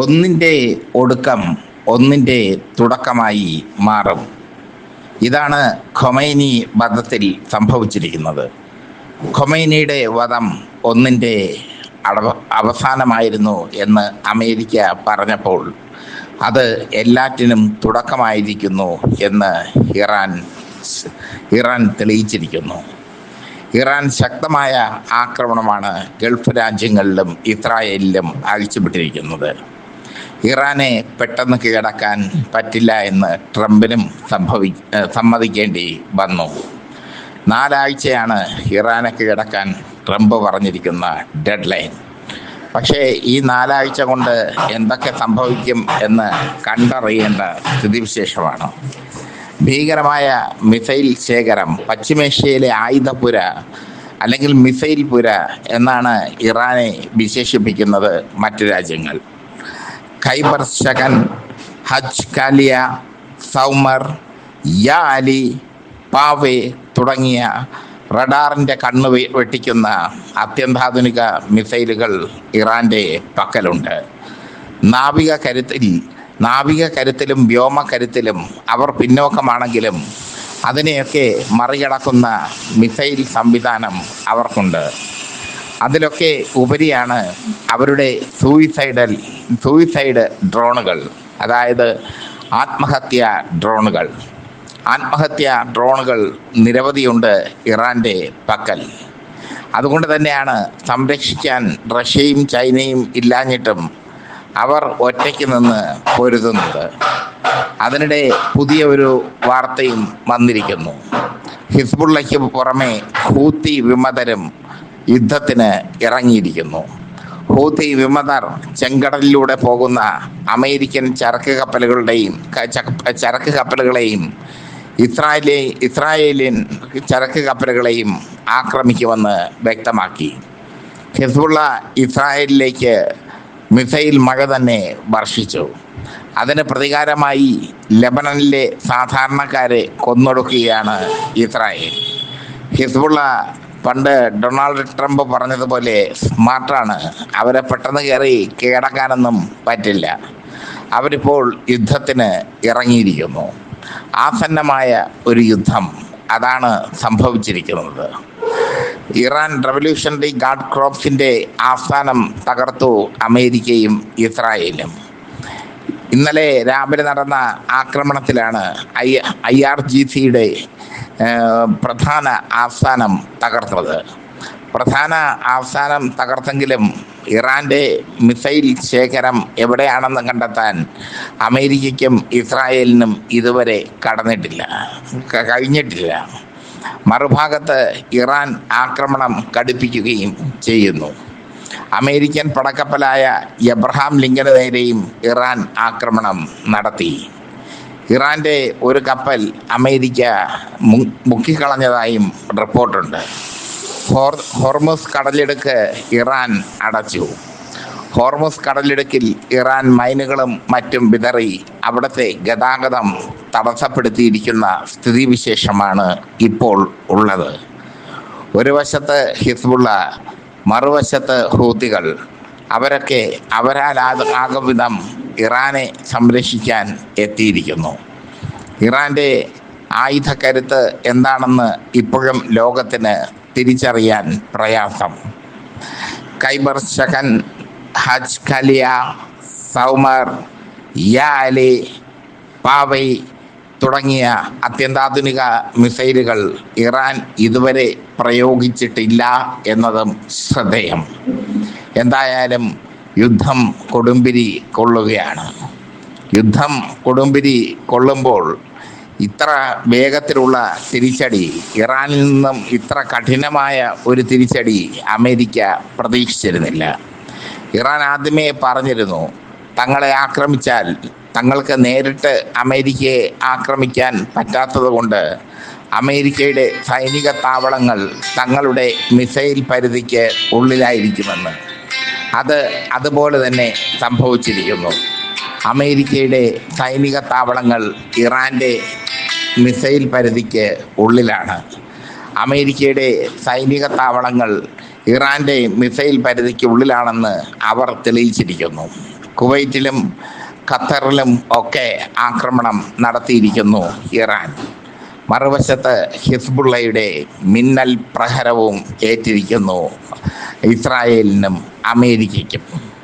ഒന്നിൻ്റെ ഒടുക്കം ഒന്നിൻ്റെ തുടക്കമായി മാറും. ഇതാണ് ഖൊമൈനി വധത്തിൽ സംഭവിച്ചിരിക്കുന്നത്. ഖൊമൈനിയുടെ വധം ഒന്നിൻ്റെ അവസാനമായിരുന്നു എന്ന് അമേരിക്ക പറഞ്ഞപ്പോൾ അത് എല്ലാറ്റിനും തുടക്കമായിരിക്കുന്നു എന്ന് ഇറാൻ തെളിയിച്ചിരിക്കുന്നു. ഇറാൻ ശക്തമായ ആക്രമണമാണ് ഗൾഫ് രാജ്യങ്ങളിലും ഇസ്രായേലിലും അഴിച്ചുവിട്ടിരിക്കുന്നത്. ഇറാനെ പെട്ടെന്ന് കീഴടക്കാൻ പറ്റില്ല എന്ന് ട്രംപിനും സമ്മതിക്കേണ്ടി വന്നു. 4 ആഴ്ചയാണ് ഇറാനെ കീഴടക്കാൻ ട്രംപ് പറഞ്ഞിരിക്കുന്ന ഡെഡ് ലൈൻ. പക്ഷേ ഈ 4 ആഴ്ച കൊണ്ട് എന്തൊക്കെ സംഭവിക്കും എന്ന് കണ്ടറിയേണ്ട സ്ഥിതിവിശേഷമാണ്. ഭീകരമായ മിസൈൽ ശേഖരം, പശ്ചിമേഷ്യയിലെ ആയുധപ്പുര അല്ലെങ്കിൽ മിസൈൽ പുര എന്നാണ് ഇറാനെ വിശേഷിപ്പിക്കുന്നത് മറ്റു രാജ്യങ്ങൾ. ഖൈബർ ശകൻ, ഹജ് കാലിയ, സൗമർ, യാ അലി, പാവേ തുടങ്ങിയ റഡാറിൻ്റെ കണ്ണു വെട്ടിക്കുന്ന അത്യന്താധുനിക മിസൈലുകൾ ഇറാൻ്റെ പക്കലുണ്ട്. നാവിക കരുത്തിലും വ്യോമകരുത്തിലും അവർ പിന്നോക്കമാണെങ്കിലും അതിനെയൊക്കെ മറികടക്കുന്ന മിസൈൽ സംവിധാനം അവർക്കുണ്ട്. അതിലൊക്കെ ഉപരിയാണ് അവരുടെ സൂയിസൈഡ് ഡ്രോണുകൾ, അതായത് ആത്മഹത്യാ ഡ്രോണുകൾ നിരവധിയുണ്ട് ഇറാൻ്റെ പക്കൽ. അതുകൊണ്ട് തന്നെയാണ് സംരക്ഷിക്കാൻ റഷ്യയും ചൈനയും ഇല്ലാഞ്ഞിട്ടും അവർ ഒറ്റയ്ക്ക് നിന്ന് പൊരുതുന്നത്. അതിനിടെ പുതിയ ഒരു വാർത്തയും വന്നിരിക്കുന്നു. ഹിസ്ബുള്ളയ്ക്ക് പുറമെ ഹൂത്തി വിമതരും യുദ്ധത്തിന് ഇറങ്ങിയിരിക്കുന്നു. ഹൂത്തി വിമതർ ചെങ്കടലിലൂടെ പോകുന്ന അമേരിക്കൻ ചരക്ക് കപ്പലുകളെയും ഇസ്രായേലിയൻ ചരക്ക് കപ്പലുകളെയും ആക്രമിക്കുമെന്ന് വ്യക്തമാക്കി. ഹിസ്ബുള്ള ഇസ്രായേലിലേക്ക് മിസൈൽ മഴ തന്നെ വർഷിച്ചു. അതിന് പ്രതികാരമായി ലെബനനിലെ സാധാരണക്കാരെ കൊന്നൊടുക്കുകയാണ് ഇസ്രായേൽ. ഹിസ്ബുള്ള പണ്ട് ഡൊണാൾഡ് ട്രംപ് പറഞ്ഞതുപോലെ സ്മാർട്ടാണ്. അവരെ പെട്ടെന്ന് കയറി കീഴടക്കാനൊന്നും പറ്റില്ല. അവരിപ്പോൾ യുദ്ധത്തിന് ഇറങ്ങിയിരിക്കുന്നു. ആസന്നമായ ഒരു യുദ്ധം, അതാണ് സംഭവിച്ചിരിക്കുന്നത്. ഇറാൻ റവല്യൂഷണറി ഗാർഡ് ക്രോപ്സിൻ്റെ ആസ്ഥാനം തകർത്തു അമേരിക്കയും ഇസ്രായേലും. ഇന്നലെ രാവിലെ നടന്ന ആക്രമണത്തിലാണ് IRGCയുടെ പ്രധാന ആസ്ഥാനം തകർത്തത്. പ്രധാന ആസ്ഥാനം തകർത്തെങ്കിലും ഇറാൻ്റെ മിസൈൽ ശേഖരം എവിടെയാണെന്ന് കണ്ടെത്താൻ അമേരിക്കയ്ക്കും ഇസ്രായേലിനും ഇതുവരെ കഴിഞ്ഞിട്ടില്ല. മറുഭാഗത്ത് ഇറാൻ ആക്രമണം കടുപ്പിക്കുകയും ചെയ്യുന്നു. അമേരിക്കൻ പടക്കപ്പലായ എബ്രഹാം ലിങ്കന് നേരെയും ഇറാൻ ആക്രമണം നടത്തി. ഇറാൻ്റെ ഒരു കപ്പൽ അമേരിക്ക മുക്കിക്കളഞ്ഞതായും റിപ്പോർട്ടുണ്ട്. ഹോർമുസ് കടലിടുക്ക് ഇറാൻ അടച്ചു. ഹോർമുസ് കടലിടുക്കിൽ ഇറാൻ മൈനുകളും മറ്റും വിതറി അവിടുത്തെ ഗതാഗതം തടസ്സപ്പെടുത്തിയിരിക്കുന്ന സ്ഥിതിവിശേഷമാണ് ഇപ്പോൾ ഉള്ളത്. ഒരു വശത്ത് ഹിസ്ബുള്ള, മറുവശത്ത് ഹൂത്തികൾ. അവരൊക്കെ അവരാലാകും വിധം ഇറാനെ സംരക്ഷിക്കാൻ എത്തിയിരിക്കുന്നു. ഇറാൻ്റെ ആയുധക്കരുത്ത് എന്താണെന്ന് ഇപ്പോഴും ലോകത്തിന് തിരിച്ചറിയാൻ പ്രയാസം. ഖൈബർ ശകൻ, ഹജ് കാലിയ, സൗമർ, യാ അലി, പാവൈ തുടങ്ങിയ അത്യന്താധുനിക മിസൈലുകൾ ഇറാൻ ഇതുവരെ പ്രയോഗിച്ചിട്ടില്ല എന്നതും ശ്രദ്ധേയം. എന്തായാലും യുദ്ധം കൊടുമ്പിരി കൊള്ളുകയാണ്. യുദ്ധം കൊടുമ്പിരി കൊള്ളുമ്പോൾ ഇത്ര വേഗത്തിലുള്ള തിരിച്ചടി, ഇറാനിൽ നിന്നും ഇത്ര കഠിനമായ ഒരു തിരിച്ചടി അമേരിക്ക പ്രതീക്ഷിച്ചിരുന്നില്ല. ഇറാൻ ആദ്യമേ പറഞ്ഞിരുന്നു, തങ്ങളെ ആക്രമിച്ചാൽ തങ്ങൾക്ക് നേരിട്ട് അമേരിക്കയെ ആക്രമിക്കാൻ പറ്റാത്തത് കൊണ്ട് അമേരിക്കയുടെ സൈനിക താവളങ്ങൾ തങ്ങളുടെ മിസൈൽ പരിധിക്ക് ഉള്ളിലായിരിക്കുമെന്ന്. അതുപോലെ തന്നെ സംഭവിച്ചിരിക്കുന്നു. അമേരിക്കയുടെ സൈനിക താവളങ്ങൾ ഇറാൻ്റെ മിസൈൽ പരിധിക്ക് ഉള്ളിലാണ്. അമേരിക്കയുടെ സൈനിക താവളങ്ങൾ ഇറാൻ്റെ മിസൈൽ പരിധിക്ക് ഉള്ളിലാണെന്ന് അവർ തെളിയിച്ചിരിക്കുന്നു. കുവൈറ്റിലും ഖത്തറിലും ഒക്കെ ആക്രമണം നടത്തിയിരിക്കുന്നു ഇറാൻ. മറുവശത്ത് ഹിസ്ബുള്ളയുടെ മിന്നൽ പ്രഹരവും ഏറ്റിരിക്കുന്നു ഇസ്രായേലിനും അമേരിക്കയ്ക്കും.